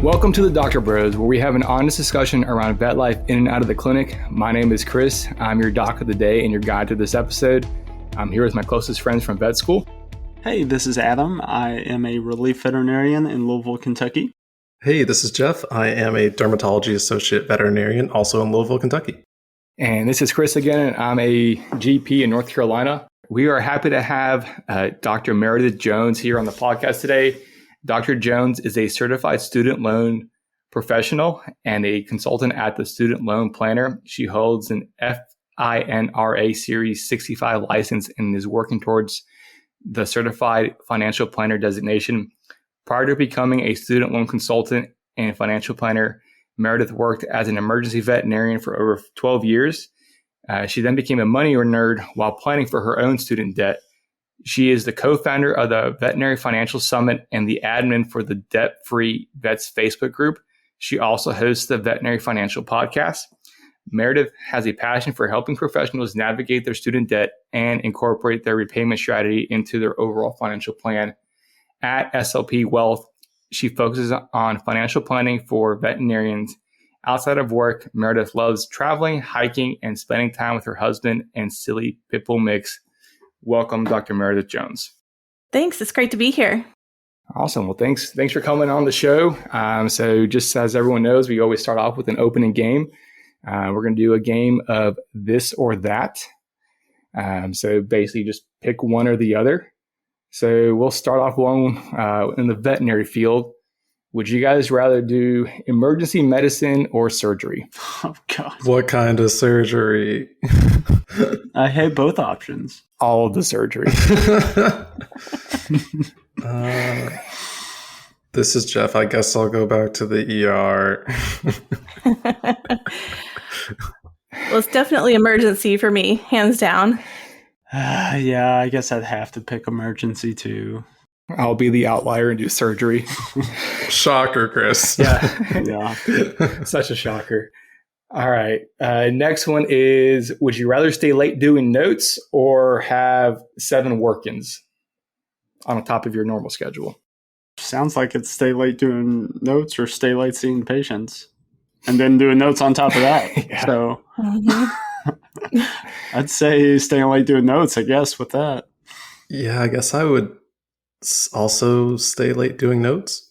Welcome to the Doctor Bros, where we have an honest discussion around vet life in and out of the clinic. My name is Chris. I'm your doc of the day and your guide to this episode. I'm here with my closest friends from vet school. Hey, this is Adam. I am a relief veterinarian in Louisville, Kentucky. Hey, this is Jeff. I am a dermatology associate veterinarian, also in Louisville, Kentucky. And this is Chris again, and I'm a GP in North Carolina. We are happy to have Dr. Meredith Jones here on the podcast today. Dr. Jones is a certified student loan professional and a consultant at the Student Loan Planner. She holds an FINRA Series 65 license and is working towards the Certified Financial Planner designation. Prior to becoming a student loan consultant and financial planner, Meredith worked as an emergency veterinarian for over 12 years. She then became a money nerd while planning for her own student debt. She is the co-founder of the Veterinary Financial Summit and the admin for the Debt-Free Vets Facebook group. She also hosts the Veterinary Financial Podcast. Meredith has a passion for helping professionals navigate their student debt and incorporate their repayment strategy into their overall financial plan. At SLP Wealth, she focuses on financial planning for veterinarians. Outside of work, Meredith loves traveling, hiking, and spending time with her husband and silly pit bull mix. Welcome, Dr. Meredith Jones. Thanks. It's great to be here. Awesome. Well, thanks for coming on the show. So just as everyone knows, we always start off with an opening game. We're going to do a game of this or that. So basically just pick one or the other. So we'll start off in the veterinary field. Would you guys rather do emergency medicine or surgery? Oh, God. What kind of surgery? I hate both options. All of the surgery. This is Jeff. I guess I'll go back to the ER. Well, it's definitely emergency for me, hands down. Yeah, I guess I'd have to pick emergency too. I'll be the outlier and do surgery. Shocker, Chris. Yeah. Such a shocker. All right. Next one is, would you rather stay late doing notes or have 7 work-ins on the top of your normal schedule? Sounds like it's stay late doing notes or stay late seeing patients. And then doing notes on top of that. Yeah. So I'd say staying late doing notes, I guess, with that. Yeah, I guess I would also stay late doing notes.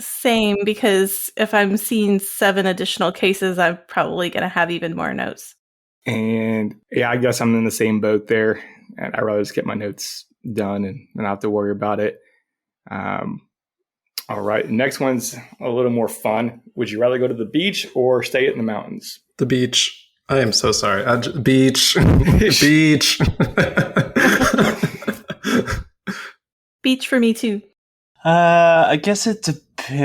Same, because if I'm seeing 7 additional cases, I'm probably going to have even more notes. And yeah, I guess I'm in the same boat there. And I'd rather just get my notes done and not have to worry about it. All right. Next one's a little more fun. Would you rather go to the beach or stay in the mountains? The beach. I am so sorry. Beach. Beach. Beach for me too. I guess it depends,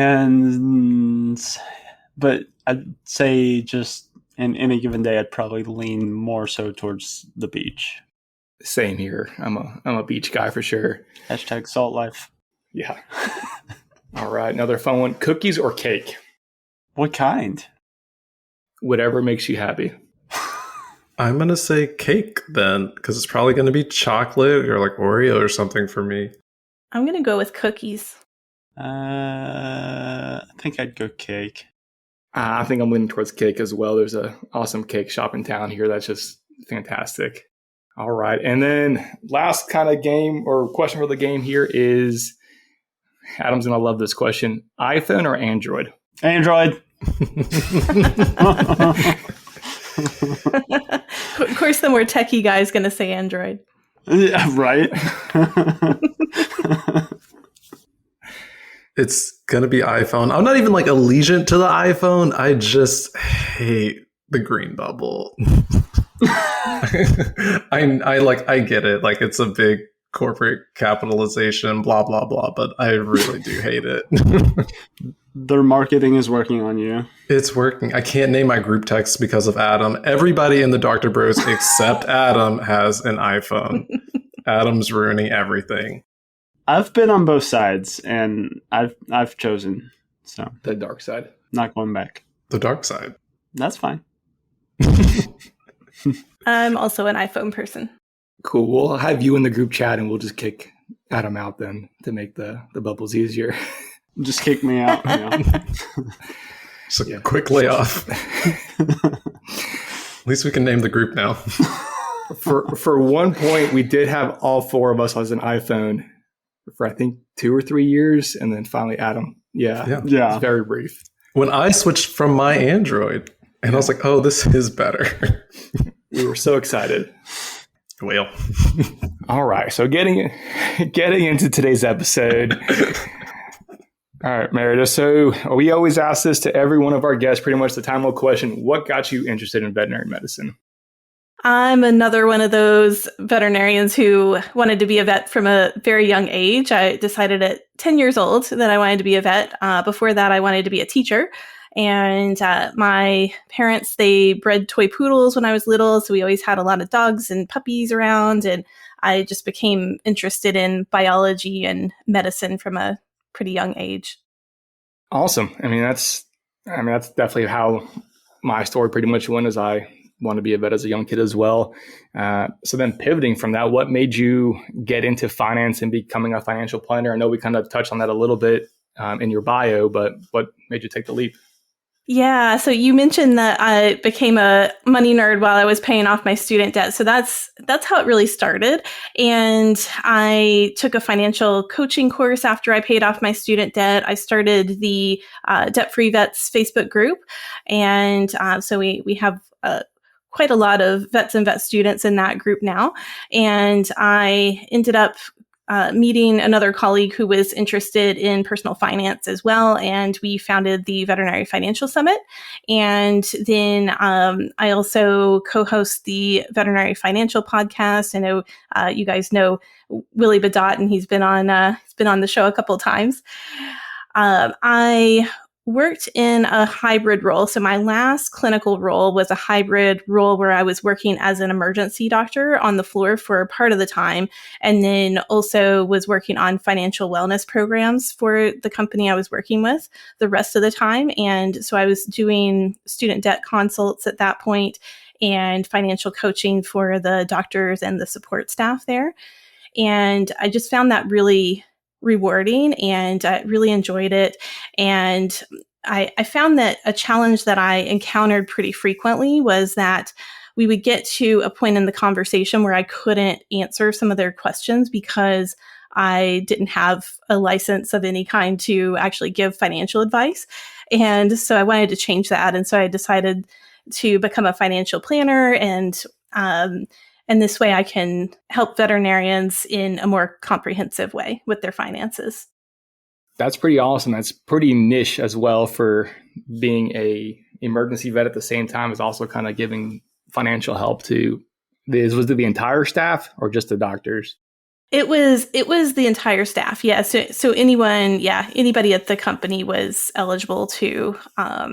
but I'd say just in any given day, I'd probably lean more so towards the beach. Same here. I'm a beach guy for sure. Hashtag salt life. Yeah. All right. Another fun one. Cookies or cake? What kind? Whatever makes you happy. I'm going to say cake then, because it's probably going to be chocolate or like Oreo or something for me. I'm going to go with cookies. I think I'd go cake. I think I'm leaning towards cake as well. There's an awesome cake shop in town here that's just fantastic. All right. And then last kind of game or question for the game here is, Adam's going to love this question, iPhone or Android? Android. Of course, the more techie guy is going to say Android. Yeah, right. It's going to be iPhone. I'm not even like allegiant to the iPhone. I just hate the green bubble. I get it. Like, it's a big corporate capitalization, blah, blah, blah. But I really do hate it. Their marketing is working on you. It's working. I can't name my group text because of Adam. Everybody in the Dr. Bros except Adam has an iPhone. Adam's ruining everything. I've been on both sides, and I've chosen. So The dark side. not going back. The dark side. That's fine. I'm also an iPhone person. Cool. We'll have you in the group chat and we'll just kick Adam out then to make the bubbles easier. Just kick me out. Just a quick layoff. At least we can name the group now. For one point, we did have all four of us on an iPhone for I think 2 or 3 years, and then finally Adam. Yeah. It's very brief. When I switched from my Android, and I was like, "Oh, this is better." We were so excited. Well, all right. So getting into today's episode. All right, Meredith. So we always ask this to every one of our guests, pretty much the time-old question: what got you interested in veterinary medicine? I'm another one of those veterinarians who wanted to be a vet from a very young age. I decided at 10 years old that I wanted to be a vet. Before that, I wanted to be a teacher. And my parents, they bred toy poodles when I was little. So we always had a lot of dogs and puppies around. And I just became interested in biology and medicine from a pretty young age. Awesome. That's definitely how my story pretty much went, as I want to be a vet as a young kid as well. So then pivoting from that, what made you get into finance and becoming a financial planner? I know we kind of touched on that a little bit in your bio, but what made you take the leap? Yeah, so you mentioned that I became a money nerd while I was paying off my student debt. So that's how it really started. And I took a financial coaching course after I paid off my student debt. I started the Debt-Free Vets Facebook group. And so we have quite a lot of vets and vet students in that group now. And I ended up meeting another colleague who was interested in personal finance as well. And we founded the Veterinary Financial Summit. And then I also co-host the Veterinary Financial Podcast. I know you guys know Willie Badot, and he's been on the show a couple of times. I worked in a hybrid role. So my last clinical role was a hybrid role where I was working as an emergency doctor on the floor for part of the time, and then also was working on financial wellness programs for the company I was working with the rest of the time. And so I was doing student debt consults at that point and financial coaching for the doctors and the support staff there. And I just found that really rewarding, and I really enjoyed it. And I found that a challenge that I encountered pretty frequently was that we would get to a point in the conversation where I couldn't answer some of their questions because I didn't have a license of any kind to actually give financial advice. And so I wanted to change that. And so I decided to become a financial planner, and this way I can help veterinarians in a more comprehensive way with their finances. That's pretty awesome. That's pretty niche as well for being a emergency vet at the same time as also kind of giving financial help to was it the entire staff or just the doctors? It was the entire staff. Yeah. So anybody at the company was eligible to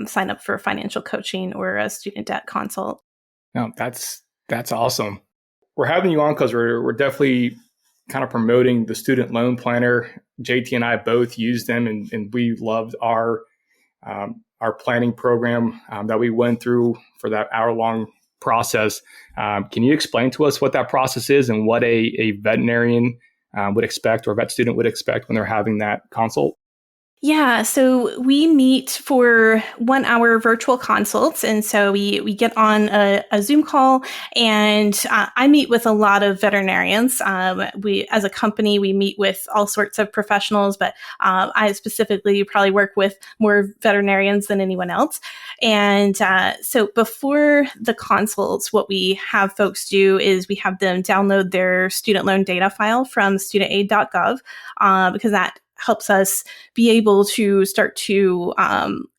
sign up for financial coaching or a student debt consult. No, that's awesome. We're having you on because we're definitely kind of promoting the student loan planner. JT and I both used them, and we loved our planning program that we went through for that hour-long process. Can you explain to us what that process is and what a veterinarian would expect or a vet student would expect when they're having that consult? Yeah, so we meet for 1 hour virtual consults. And so we get on a Zoom call, and I meet with a lot of veterinarians. We, as a company, we meet with all sorts of professionals, but I specifically probably work with more veterinarians than anyone else. And so before the consults, what we have folks do is we have them download their student loan data file from studentaid.gov because that helps us be able to start to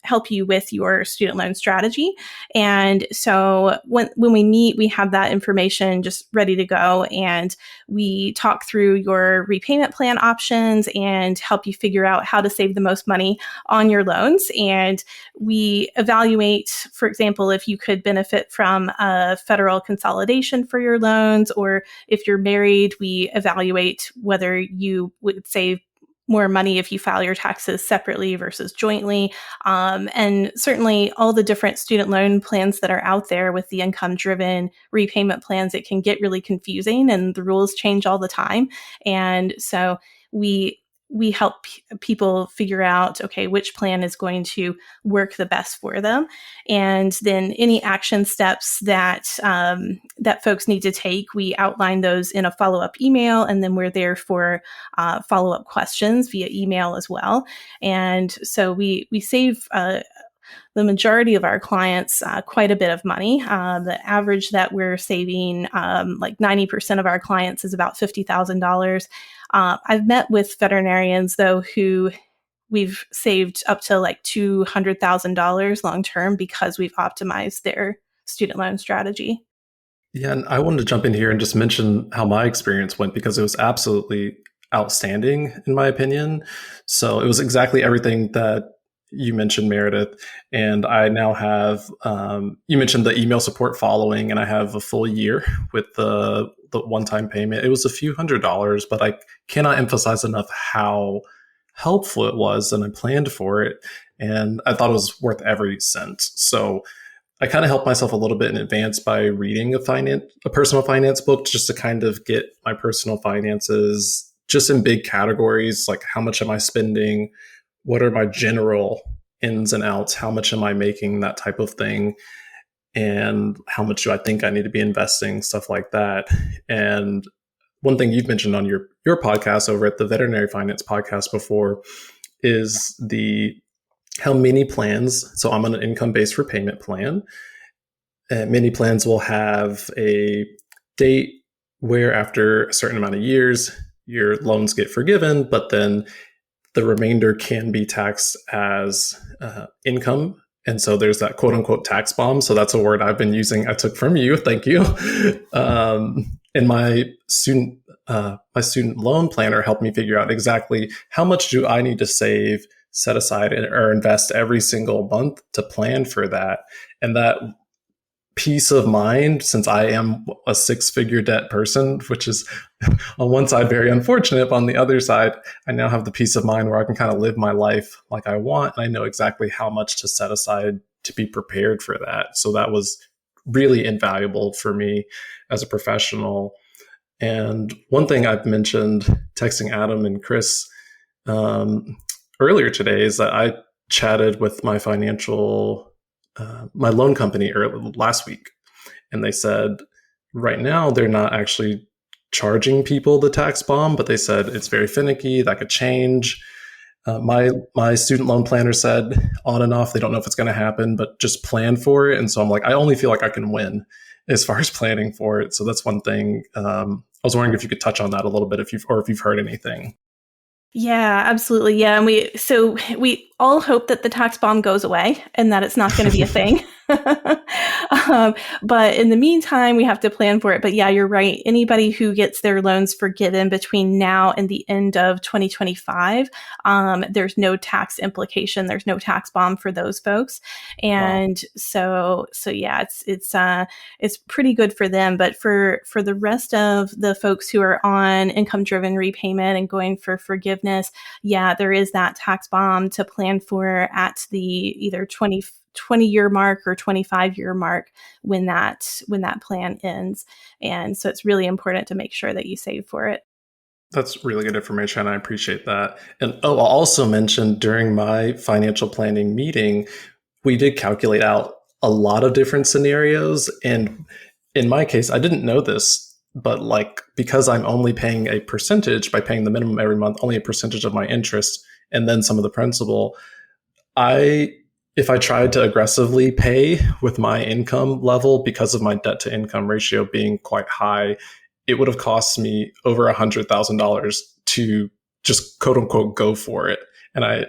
help you with your student loan strategy. And so when we meet, we have that information just ready to go, and we talk through your repayment plan options and help you figure out how to save the most money on your loans. And we evaluate, for example, if you could benefit from a federal consolidation for your loans, or if you're married, we evaluate whether you would save more money if you file your taxes separately versus jointly. And certainly all the different student loan plans that are out there with the income-driven repayment plans, it can get really confusing and the rules change all the time. And so we we help people figure out, okay, which plan is going to work the best for them. And then any action steps that that folks need to take, we outline those in a follow-up email, and then we're there for follow-up questions via email as well. And so we save the majority of our clients quite a bit of money. The average that we're saving, like 90% of our clients, is about $50,000. I've met with veterinarians, though, who we've saved up to like $200,000 long term because we've optimized their student loan strategy. Yeah, and I wanted to jump in here and just mention how my experience went, because it was absolutely outstanding, in my opinion. So it was exactly everything that you mentioned, Meredith. And I now have, you mentioned the email support following, and I have a full year with the one-time payment. It was a few $100s, but I cannot emphasize enough how helpful it was, and I planned for it, and I thought it was worth every cent. So I kind of helped myself a little bit in advance by reading a personal finance book, just to kind of get my personal finances just in big categories, like how much am I spending? What are my general ins and outs? How much am I making? That type of thing. And how much do I think I need to be investing? Stuff like that. And one thing you've mentioned on your podcast over at the Veterinary Finance Podcast before is how many plans. So I'm on an income-based repayment plan. Many plans will have a date where after a certain amount of years, your loans get forgiven, but then the remainder can be taxed as income. And so there's that quote unquote tax bomb. So that's a word I've been using. I took from you. Thank you. And my student loan planner helped me figure out exactly how much do I need to save, set aside, or invest every single month to plan for that. And that peace of mind, since I am a 6-figure debt person, which is on one side very unfortunate, but on the other side, I now have the peace of mind where I can kind of live my life like I want. And I know exactly how much to set aside to be prepared for that. So that was really invaluable for me as a professional. And one thing I've mentioned texting Adam and Chris earlier today is that I chatted with my my loan company last week, and they said right now they're not actually charging people the tax bomb, but they said it's very finicky, that could change. My student loan planner said on and off, they don't know if it's going to happen, but just plan for it. And so I'm like, I only feel like I can win as far as planning for it. So that's one thing. I was wondering if you could touch on that a little bit, if you've heard anything. Yeah, absolutely. Yeah. And we all hope that the tax bomb goes away and that it's not going to be a thing. But in the meantime, we have to plan for it. But yeah, you're right. Anybody who gets their loans forgiven between now and the end of 2025, there's no tax implication. There's no tax bomb for those folks. And wow. So yeah, it's pretty good for them. But for the rest of the folks who are on income-driven repayment and going for forgiveness, yeah, there is that tax bomb to plan for at the either 20-year mark or 25-year mark when that plan ends. And so it's really important to make sure that you save for it. That's really good information. I appreciate that. And I'll also mention during my financial planning meeting, we did calculate out a lot of different scenarios. And in my case, I didn't know this, but because I'm only paying a percentage by paying the minimum every month, only a percentage of my interest and then some of the principal, if I tried to aggressively pay with my income level because of my debt to income ratio being quite high, it would have cost me over $100,000 to just quote unquote go for it. And I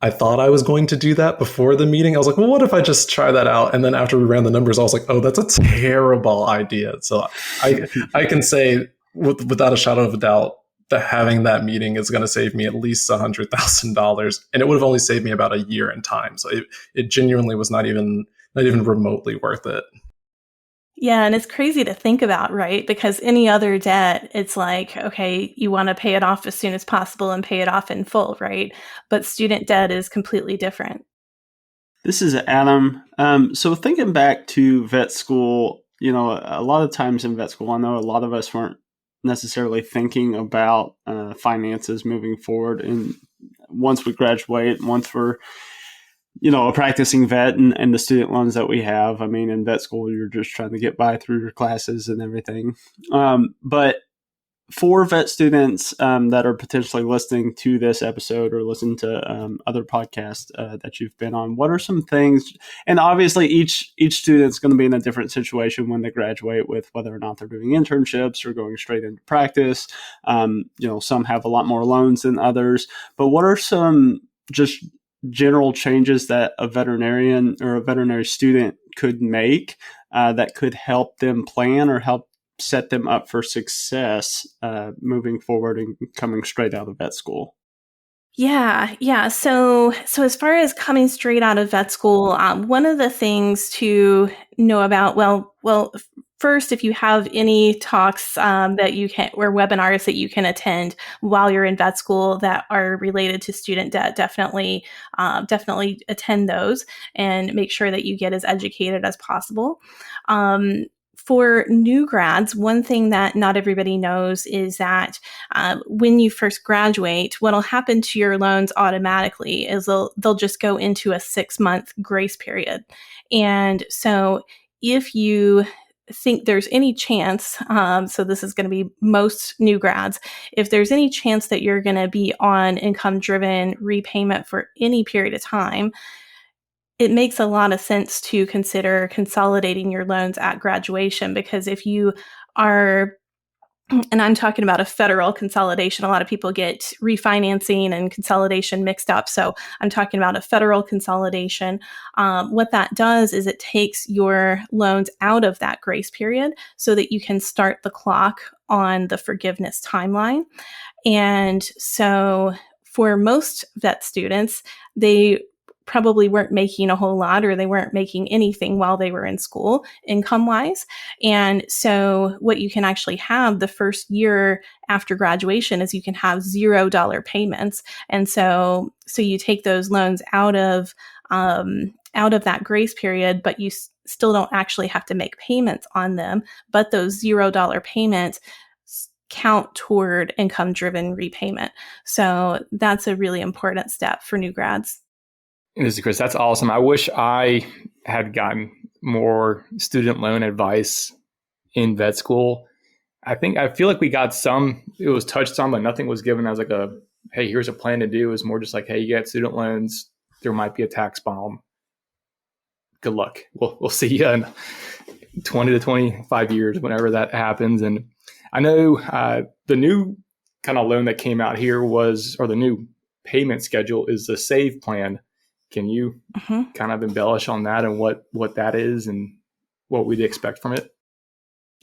thought I was going to do that before the meeting. I was like, well, what if I just try that out? And then after we ran the numbers, I was like, oh, that's a terrible idea. So I can say without a shadow of a doubt that having that meeting is going to save me at least $100,000, and it would have only saved me about a year in time. So it genuinely was not even remotely worth it. Yeah, and it's crazy to think about, right? Because any other debt, it's like, okay, you want to pay it off as soon as possible and pay it off in full, right? But student debt is completely different. This is Adam. So thinking back to vet school, a lot of times in vet school, I know a lot of us weren't necessarily thinking about finances moving forward. And once we graduate, once we're a practicing vet and the student loans that we have. I mean, in vet school, you're just trying to get by through your classes and everything. But for vet students that are potentially listening to this episode or listen to other podcasts that you've been on, what are some things? And obviously, each student's going to be in a different situation when they graduate, with whether or not they're doing internships or going straight into practice. Some have a lot more loans than others. But what are some just general changes that a veterinarian or a veterinary student could make that could help them plan or help set them up for success moving forward and coming straight out of vet school? Yeah. So as far as coming straight out of vet school, one of the things to know about, first, if you have any talks that you can, or webinars that you can attend while you're in vet school that are related to student debt, definitely attend those and make sure that you get as educated as possible. For new grads, one thing that not everybody knows is that when you first graduate, what'll happen to your loans automatically is they'll just go into a 6-month grace period. And so if you think there's any chance, so this is going to be most new grads, if there's any chance that you're going to be on income-driven repayment for any period of time, it makes a lot of sense to consider consolidating your loans at graduation, because if you are, and I'm talking about a federal consolidation, a lot of people get refinancing and consolidation mixed up. So I'm talking about a federal consolidation. What that does is it takes your loans out of that grace period so that you can start the clock on the forgiveness timeline. And so for most vet students, they probably weren't making a whole lot, or they weren't making anything while they were in school income-wise. And so what you can actually have the first year after graduation is you can have $0 payments. And so you take those loans out of that grace period, but you still don't actually have to make payments on them. But those $0 payments count toward income-driven repayment. So that's a really important step for new grads. This is Chris. That's awesome. I wish I had gotten more student loan advice in vet school. I feel like we got some, it was touched on, but nothing was given as like hey, here's a plan to do. It was more just like, hey, you got student loans. There might be a tax bomb. Good luck. We'll see you in 20 to 25 years, whenever that happens. And I know the new kind of loan that came out here or the new payment schedule is the SAVE plan. Can you kind of embellish on that and what that is and what we'd expect from it?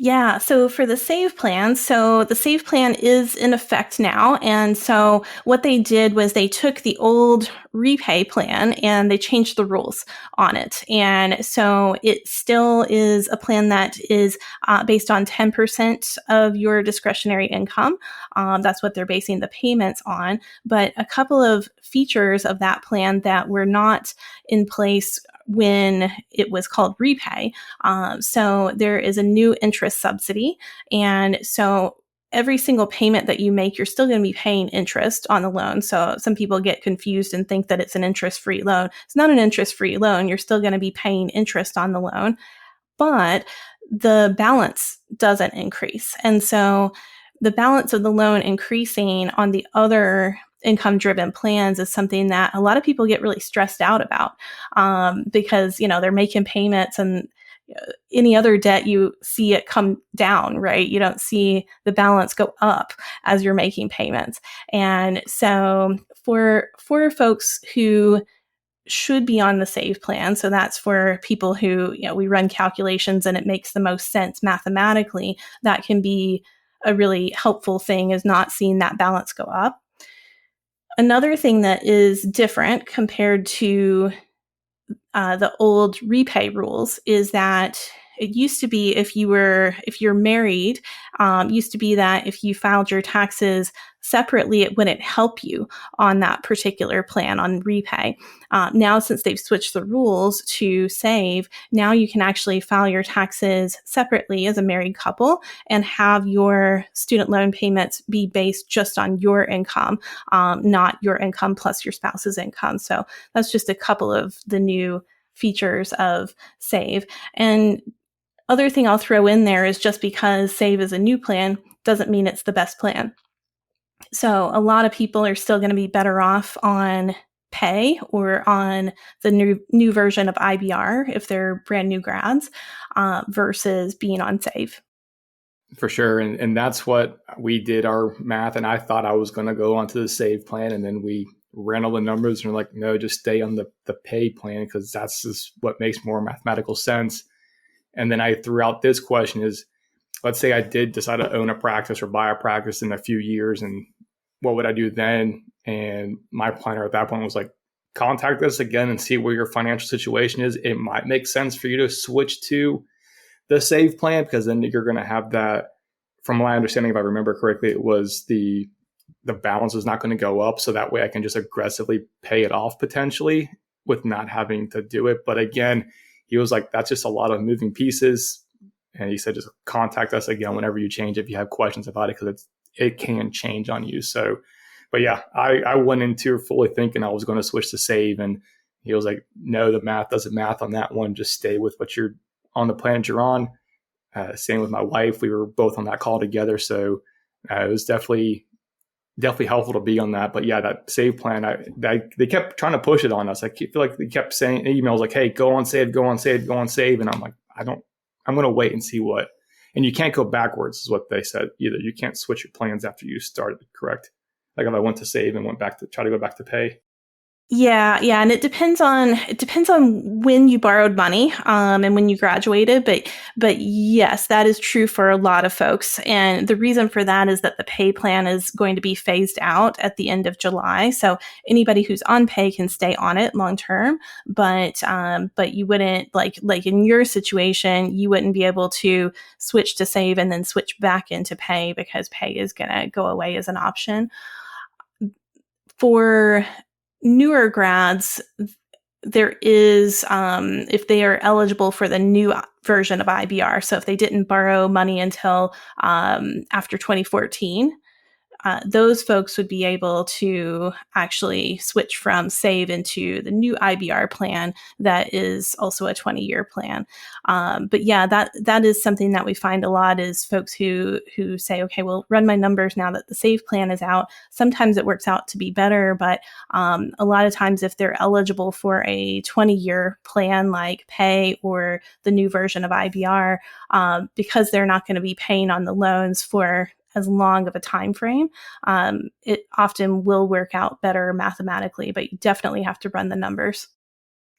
Yeah, so for the SAVE plan, so the SAVE plan is in effect now. And so what they did was they took the old repay plan and they changed the rules on it. And so it still is a plan that is based on 10% of your discretionary income. That's what they're basing the payments on. But a couple of features of that plan that were not in place when it was called repay. So there is a new interest subsidy. And so every single payment that you make, you're still going to be paying interest on the loan. So some people get confused and think that it's an interest-free loan. It's not an interest-free loan. You're still going to be paying interest on the loan, but the balance doesn't increase. And so the balance of the loan increasing on the other income-driven plans is something that a lot of people get really stressed out about because, they're making payments, and any other debt, you see it come down, right? You don't see the balance go up as you're making payments. And so for folks who should be on the SAVE plan, so that's for people who, we run calculations and it makes the most sense mathematically, that can be a really helpful thing, is not seeing that balance go up. Another thing that is different compared to the old repay rules is that It used to be if you're married, used to be that if you filed your taxes separately, it wouldn't help you on that particular plan on repay. Now, since they've switched the rules to save, now you can actually file your taxes separately as a married couple and have your student loan payments be based just on your income, not your income plus your spouse's income. So that's just a couple of the new features of Save. And other thing I'll throw in there is just because Save is a new plan doesn't mean it's the best plan. So a lot of people are still going to be better off on Pay or on the new version of IBR if they're brand new grads versus being on Save. For sure. And that's what we did our math. And I thought I was going to go onto the Save plan. And then we ran all the numbers and we're like, no, just stay on the Pay plan because that's just what makes more mathematical sense. And then I threw out this question is, let's say I did decide to own a practice or buy a practice in a few years, and what would I do then? And my planner at that point was like, contact us again and see where your financial situation is. It might make sense for you to switch to the Save plan because then you're going to have that. From my understanding, if I remember correctly, it was the balance is not going to go up. So that way I can just aggressively pay it off potentially with not having to do it. But again, he was like, that's just a lot of moving pieces. And he said, just contact us again whenever you change if you have questions about it, because it can change on you. So, but yeah, I went into fully thinking I was going to switch to Save. And he was like, no, the math doesn't math on that one. Just stay with what you're on the plan you're on. Same with my wife. We were both on that call together. So it was definitely helpful to be on that. But yeah, that Save plan, they kept trying to push it on us. I feel like they kept saying emails like, hey, go on Save, go on Save, go on Save. And I'm like, I'm going to wait and see what. And you can't go backwards is what they said either. You can't switch your plans after you started, correct? Like if I went to Save and went back to try to go back to Pay. Yeah, and it depends on when you borrowed money and when you graduated, but yes, that is true for a lot of folks. And the reason for that is that the Pay plan is going to be phased out at the end of July. So anybody who's on Pay can stay on it long term, but you wouldn't like in your situation, you wouldn't be able to switch to Save and then switch back into Pay because Pay is going to go away as an option. For newer grads, there is, if they are eligible for the new version of IBR, so if they didn't borrow money until after 2014, those folks would be able to actually switch from Save into the new IBR plan that is also a 20-year plan. But yeah, that is something that we find a lot is folks who say, okay, well, run my numbers now that the Save plan is out. Sometimes it works out to be better, but a lot of times if they're eligible for a 20-year plan like Pay or the new version of IBR, because they're not going to be paying on the loans for as long of a time frame, it often will work out better mathematically, but you definitely have to run the numbers.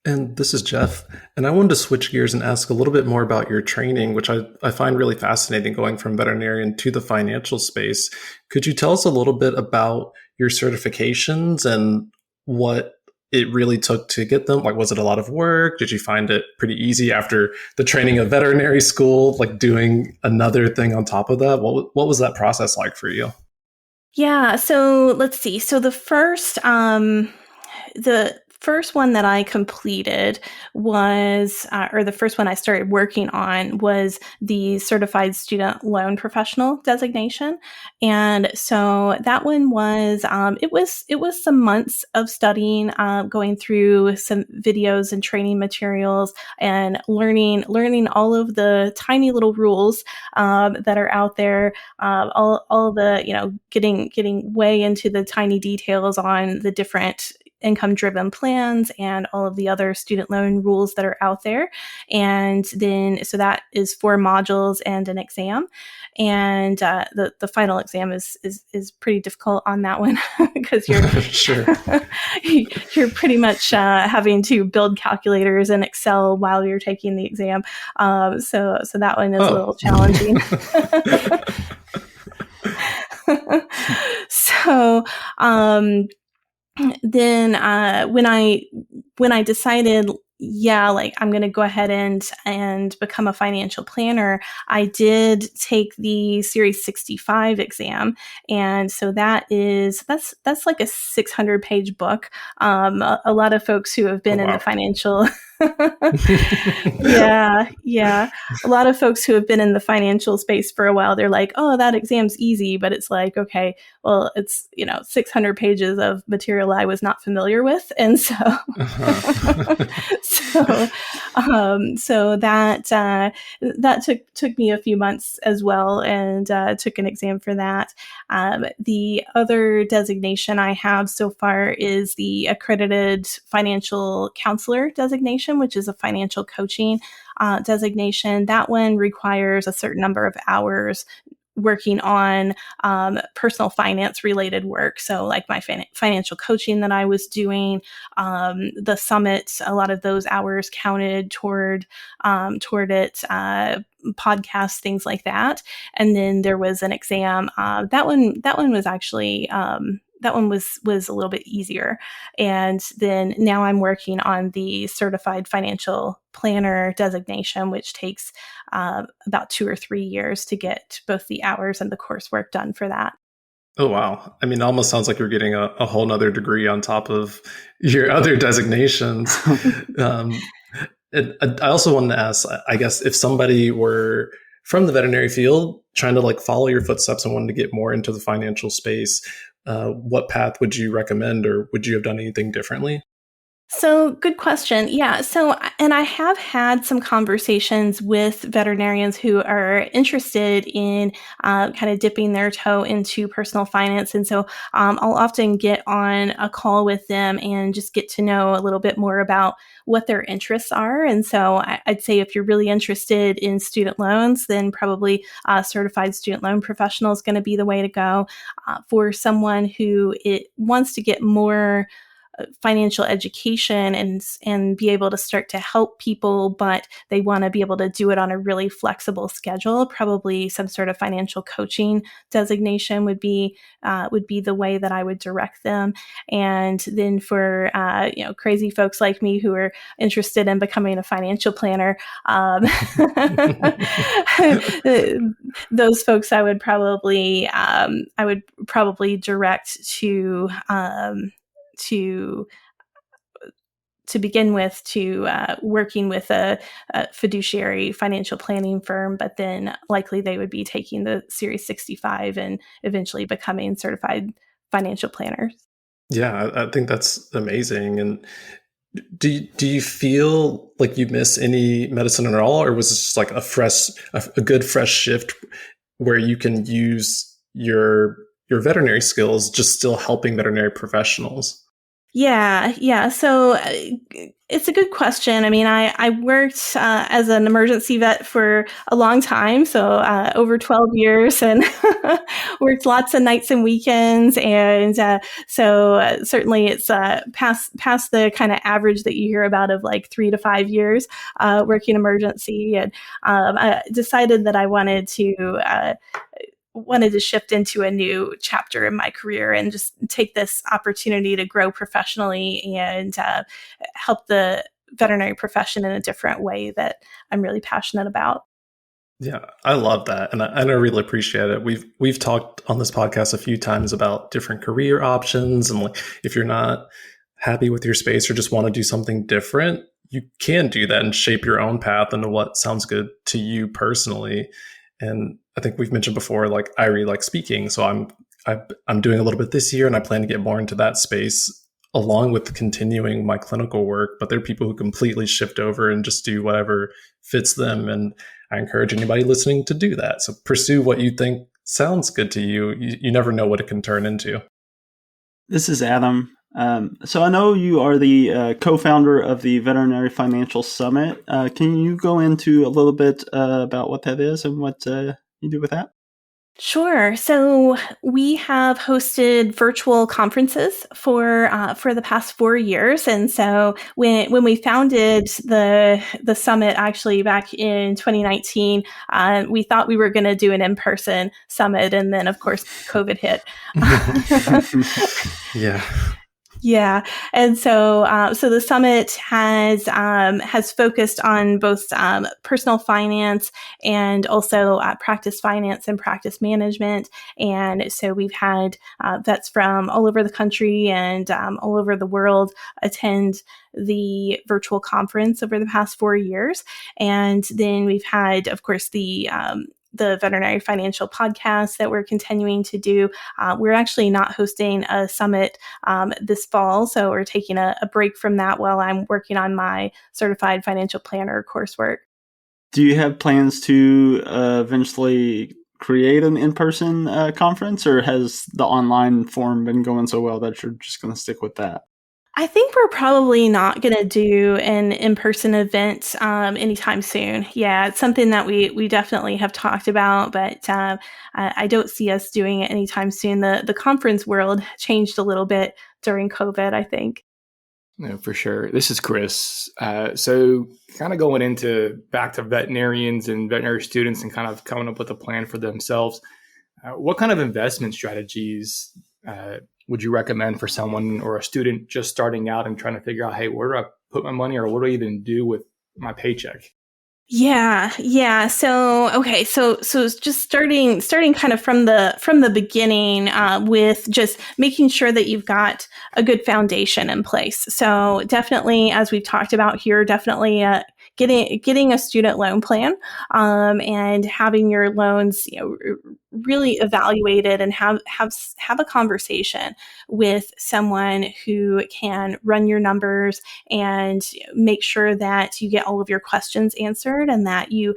And this is Jeff. And I wanted to switch gears and ask a little bit more about your training, which I find really fascinating going from veterinarian to the financial space. Could you tell us a little bit about your certifications and what it really took to get them? Like, was it a lot of work? Did you find it pretty easy after the training of veterinary school, like doing another thing on top of that? What was that process like for you? Yeah, so let's see. So the first one that I completed was, or the first one I started working on was the Certified Student Loan Professional designation. And so that one was, it was some months of studying, going through some videos and training materials and learning all of the tiny little rules, that are out there, all the, getting way into the tiny details on the different income-driven plans and all of the other student loan rules that are out there. And then, so that is 4 modules and an exam. And the final exam is pretty difficult on that one because you're Sure. you're pretty much having to build calculators in Excel while you're taking the exam. So that one is a little challenging. So then when I decided, like I'm going to go ahead and become a financial planner, I did take the Series 65 exam. And so that's like a 600-page book. A lot of folks who have been in the financial yeah. A lot of folks who have been in the financial space for a while, they're like, oh, that exam's easy. But it's like, okay, well, it's, 600 pages of material I was not familiar with. And so, so that took me a few months as well, and took an exam for that. The other designation I have so far is the accredited financial counselor designation, which is a financial coaching designation. That one requires a certain number of hours working on personal finance related work. So like my financial coaching that I was doing, the summit, a lot of those hours counted toward it, podcasts, things like that. And then there was an exam. That one was actually, that one was a little bit easier. And then now I'm working on the certified financial planner designation, which takes about 2 or 3 years to get both the hours and the coursework done for that. Oh, wow. I mean, it almost sounds like you're getting a whole nother degree on top of your other designations. I also wanted to ask, I guess, if somebody were from the veterinary field trying to like follow your footsteps and wanted to get more into the financial space, what path would you recommend, or would you have done anything differently? So good question. Yeah. So, and I have had some conversations with veterinarians who are interested in kind of dipping their toe into personal finance. And so I'll often get on a call with them and just get to know a little bit more about what their interests are. And so I'd say if you're really interested in student loans, then probably certified student loan professional is going to be the way to go. For someone who wants to get more financial education and be able to start to help people, but they want to be able to do it on a really flexible schedule, probably some sort of financial coaching designation would be the way that I would direct them. And then for crazy folks like me who are interested in becoming a financial planner, those folks I would probably direct to begin with to working with a fiduciary financial planning firm, but then likely they would be taking the Series 65 and eventually becoming certified financial planners. Yeah, I think that's amazing. And do you feel like you miss any medicine at all, or was it just like a good fresh shift where you can use your veterinary skills just still helping veterinary professionals? Yeah. So it's a good question. I mean, I worked as an emergency vet for a long time, so over 12 years, and worked lots of nights and weekends. And so certainly it's past the kind of average that you hear about of like 3 to 5 years working emergency. And I decided that I wanted to shift into a new chapter in my career and just take this opportunity to grow professionally and help the veterinary profession in a different way that I'm really passionate about. Yeah, I love that. And I really appreciate it. We've talked on this podcast a few times about different career options. And like, if you're not happy with your space or just want to do something different, you can do that and shape your own path into what sounds good to you personally. And I think we've mentioned before, like I really like speaking. So I'm doing a little bit this year, and I plan to get more into that space along with continuing my clinical work. But there are people who completely shift over and just do whatever fits them. And I encourage anybody listening to do that. So pursue what you think sounds good to you. You never know what it can turn into. This is Adam. So I know you are the co-founder of the Veterinary Financial Summit. Can you go into a little bit about what that is and what you do with that? Sure. So we have hosted virtual conferences for the past 4 years, and so when we founded the summit, actually back in 2019, we thought we were going to do an in-person summit, and then of course COVID hit. Yeah. Yeah, and so the summit has focused on both personal finance and also practice finance and practice management. And so we've had vets from all over the country and all over the world attend the virtual conference over the past 4 years. And then we've had, of course, the veterinary financial podcast that we're continuing to do. We're actually not hosting a summit this fall. So we're taking a break from that while I'm working on my certified financial planner coursework. Do you have plans to eventually create an in-person conference, or has the online form been going so well that you're just going to stick with that? I think we're probably not going to do an in-person event anytime soon. Yeah, it's something that we definitely have talked about, but I don't see us doing it anytime soon. The conference world changed a little bit during COVID, I think. No, for sure. This is Chris. So kind of going into back to veterinarians and veterinary students and kind of coming up with a plan for themselves. What kind of investment strategies would you recommend for someone or a student just starting out and trying to figure out, hey, where do I put my money or what do I even do with my paycheck? Yeah. So it's just starting kind of from the beginning with just making sure that you've got a good foundation in place. So definitely, as we've talked about here, definitely getting a student loan plan and having your loans, really evaluated and have a conversation with someone who can run your numbers and make sure that you get all of your questions answered and that you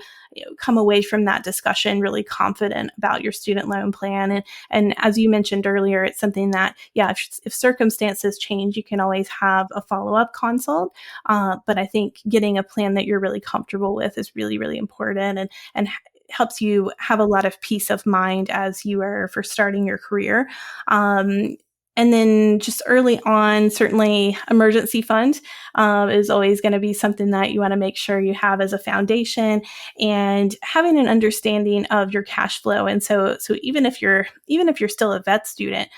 come away from that discussion really confident about your student loan plan. And as you mentioned earlier, it's something that, if circumstances change, you can always have a follow-up consult. But I think getting a plan that you're really comfortable with is really, really important and helps you have a lot of peace of mind as you are for starting your career. And then just early on, certainly emergency fund is always going to be something that you want to make sure you have as a foundation, and having an understanding of your cash flow. And so even if you're still a vet student,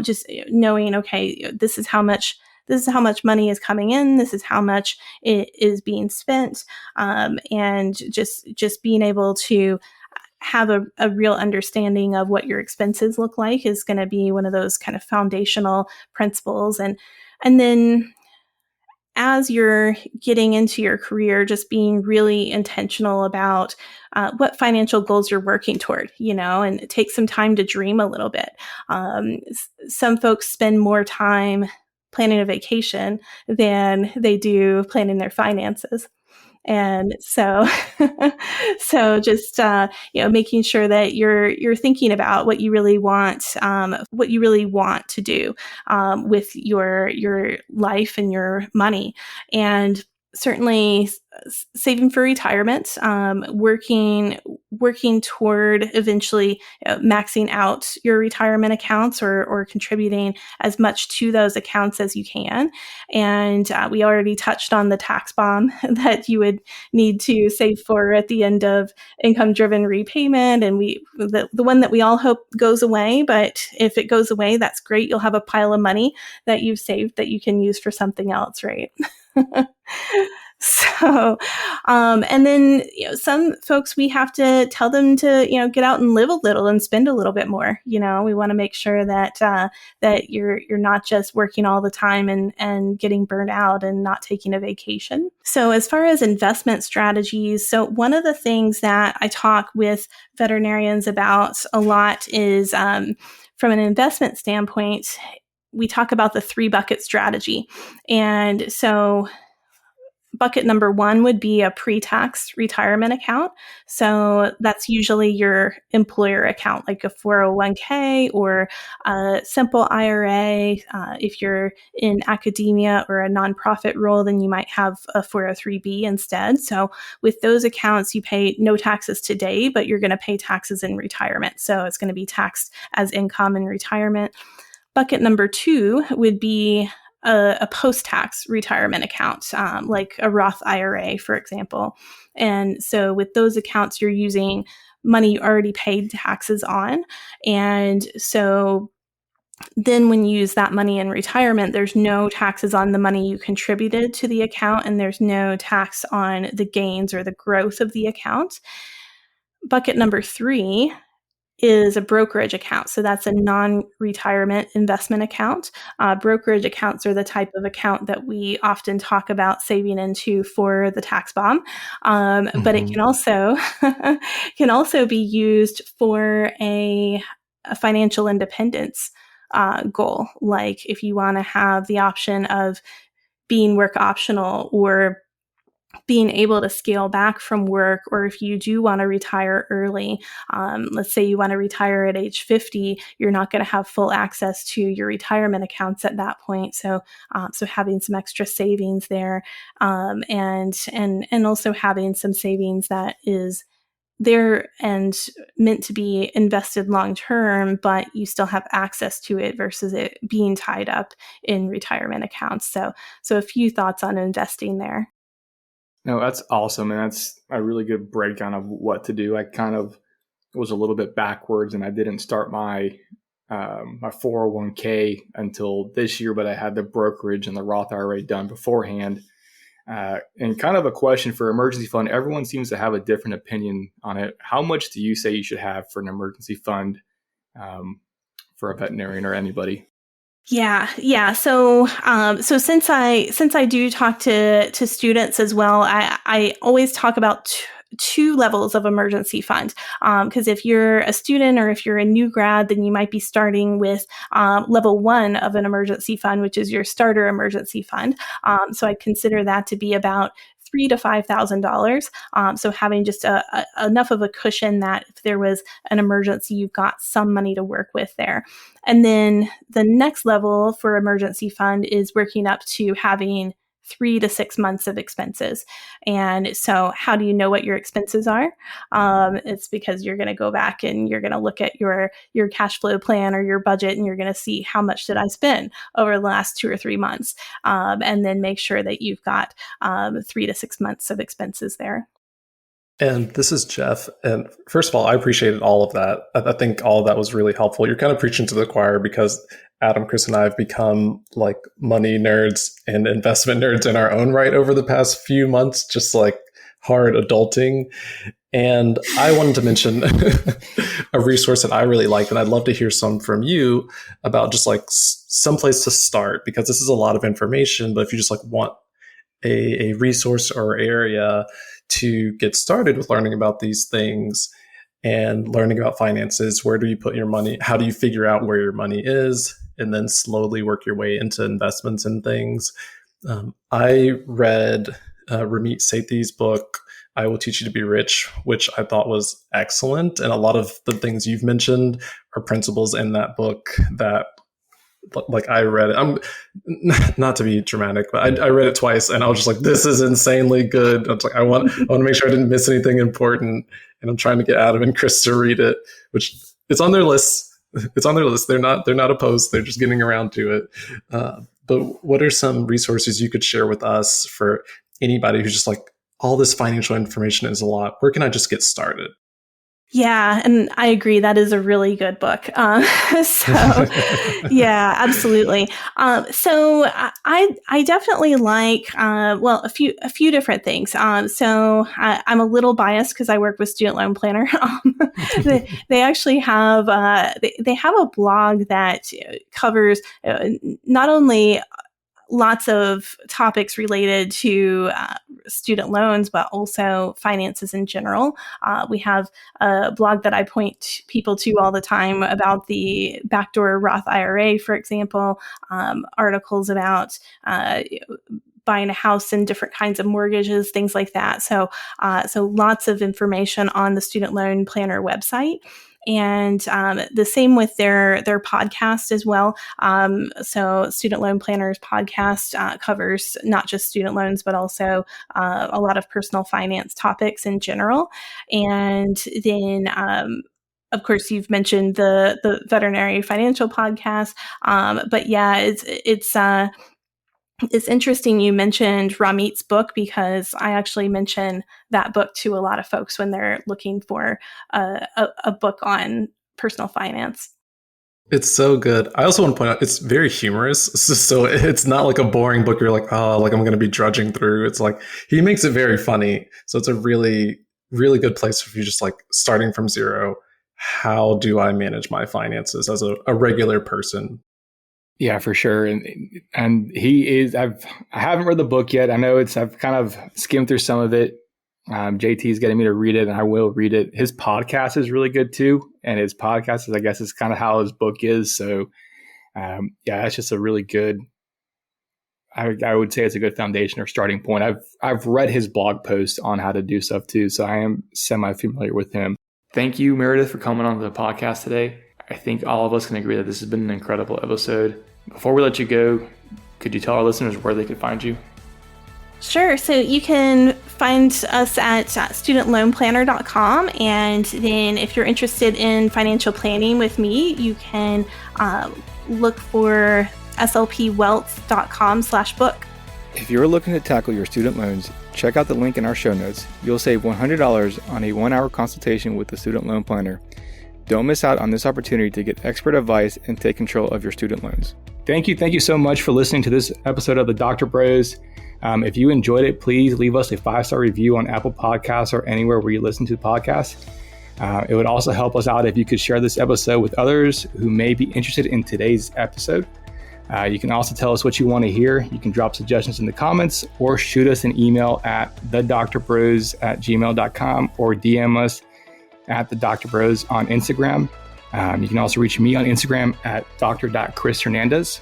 just knowing, okay, this is how much money is coming in. This is how much it is being spent, and just being able to have a real understanding of what your expenses look like is going to be one of those kind of foundational principles. And then as you're getting into your career, just being really intentional about what financial goals you're working toward, and take some time to dream a little bit. Some folks spend more time planning a vacation than they do planning their finances. And so, so just making sure that you're thinking about what you really want to do with your life and your money, and certainly saving for retirement, working toward eventually maxing out your retirement accounts or contributing as much to those accounts as you can. And we already touched on the tax bomb that you would need to save for at the end of income-driven repayment. And the one that we all hope goes away, but if it goes away, that's great. You'll have a pile of money that you've saved that you can use for something else, right? So, and then some folks, we have to tell them to get out and live a little and spend a little bit more. We want to make sure that that you're not just working all the time and getting burnt out and not taking a vacation. So, as far as investment strategies, so one of the things that I talk with veterinarians about a lot is from an investment standpoint, we talk about the 3-bucket strategy, and so bucket number 1 would be a pre-tax retirement account. So that's usually your employer account, like a 401k or a simple IRA. If you're in academia or a nonprofit role, then you might have a 403b instead. So with those accounts, you pay no taxes today, but you're going to pay taxes in retirement. So it's going to be taxed as income in retirement. Bucket number 2 would be a post-tax retirement account, like a Roth IRA, for example. And so with those accounts, you're using money you already paid taxes on. And so then when you use that money in retirement, there's no taxes on the money you contributed to the account, and there's no tax on the gains or the growth of the account. Bucket number 3 is a brokerage account. So that's a non-retirement investment account. Brokerage accounts are the type of account that we often talk about saving into for the tax bomb. But it can also can also be used for a financial independence goal. Like if you want to have the option of being work optional or being able to scale back from work, or if you do want to retire early, let's say you want to retire at age 50, you're not going to have full access to your retirement accounts at that point. So having some extra savings there, and also having some savings that is there and meant to be invested long term, but you still have access to it versus it being tied up in retirement accounts. So a few thoughts on investing there. No, that's awesome. And that's a really good breakdown of what to do. I kind of was a little bit backwards, and I didn't start my 401k until this year, but I had the brokerage and the Roth IRA done beforehand. And kind of a question for emergency fund. Everyone seems to have a different opinion on it. How much do you say you should have for an emergency fund for a veterinarian or anybody? Yeah. So since I do talk to students as well, I always talk about two levels of emergency fund. Because if you're a student or if you're a new grad, then you might be starting with level 1 of an emergency fund, which is your starter emergency fund. So I consider that to be about $3,000 to $5,000. So having just enough of a cushion that if there was an emergency, you've got some money to work with there. And then the next level for emergency fund is working up to having 3 to 6 months of expenses. And so how do you know what your expenses are? It's because you're going to go back and you're going to look at your cash flow plan or your budget, and you're going to see how much did I spend over the last 2 or 3 months, and then make sure that you've got 3 to 6 months of expenses there. And this is Jeff. And first of all, I appreciated all of that. I think all of that was really helpful. You're kind of preaching to the choir because Adam, Chris, and I have become like money nerds and investment nerds in our own right over the past few months, just like hard adulting. And I wanted to mention a resource that I really like, and I'd love to hear some from you about just like some place to start, because this is a lot of information. But if you just like want a resource or area to get started with learning about these things and learning about finances, where do you put your money? How do you figure out where your money is? And then slowly work your way into investments and things. I read Ramit Sethi's book, I Will Teach You to Be Rich, which I thought was excellent. And a lot of the things you've mentioned are principles in that book that, like, I read it. I'm not to be dramatic, but I read it twice, and I was just like, "This is insanely good." I was like, I want to make sure I didn't miss anything important, and I'm trying to get Adam and Chris to read it, which it's on their list. It's on their list. They're not opposed. They're just getting around to it. But what are some resources you could share with us for anybody who's just like, all this financial information is a lot. Where can I just get started? Yeah, and I agree. That is a really good book. Yeah, absolutely. So I definitely like a few different things. So I'm a little biased because I work with Student Loan Planner. They actually have they have a blog that covers not only lots of topics related to student loans, but also finances in general. We have a blog that I point people to all the time about the backdoor Roth IRA, for example, articles about buying a house and different kinds of mortgages, things like that. So lots of information on the Student Loan Planner website. And the same with their podcast as well. So Student Loan Planners podcast covers not just student loans, but also a lot of personal finance topics in general. And then of course, you've mentioned the Veterinary Financial podcast, but yeah, it's interesting you mentioned Ramit's book, because I actually mention that book to a lot of folks when they're looking for a book on personal finance. It's so good. I also want to point out it's very humorous. So it's not like a boring book you're like, oh, like I'm going to be drudging through. It's like he makes it very funny. So it's a really, really good place if you're just like starting from zero. How do I manage my finances as a regular person? Yeah, for sure. And he is, I haven't read the book yet. I know I've kind of skimmed through some of it. JT is getting me to read it, and I will read it. His podcast is really good too. And his podcast is, I guess, is kind of how his book is. So yeah, that's just a really good, I would say it's a good foundation or starting point. I've read his blog post on how to do stuff too. So I am semi-familiar with him. Thank you, Meredith, for coming on the podcast today. I think all of us can agree that this has been an incredible episode. Before we let you go, could you tell our listeners where they could find you? Sure. So you can find us at studentloanplanner.com. And then if you're interested in financial planning with me, you can look for slpwealth.com/book. If you're looking to tackle your student loans, check out the link in our show notes. You'll save $100 on a 1-hour consultation with the Student Loan Planner. Don't miss out on this opportunity to get expert advice and take control of your student loans. Thank you so much for listening to this episode of the Dr. Bros. If you enjoyed it, please leave us a 5-star review on Apple Podcasts or anywhere where you listen to podcasts. It would also help us out if you could share this episode with others who may be interested in today's episode. You can also tell us what you want to hear. You can drop suggestions in the comments or shoot us an email at thedrbros@gmail.com or DM us at the Dr. Bros on Instagram. You can also reach me on Instagram at dr.chrishernandez.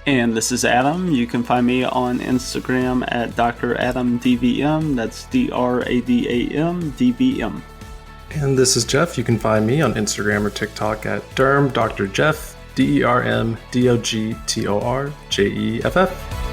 And this is Adam. You can find me on Instagram at dradamdvm. That's DRADAMDVM. And this is Jeff. You can find me on Instagram or TikTok at DrJeff, DermDogTorJeff.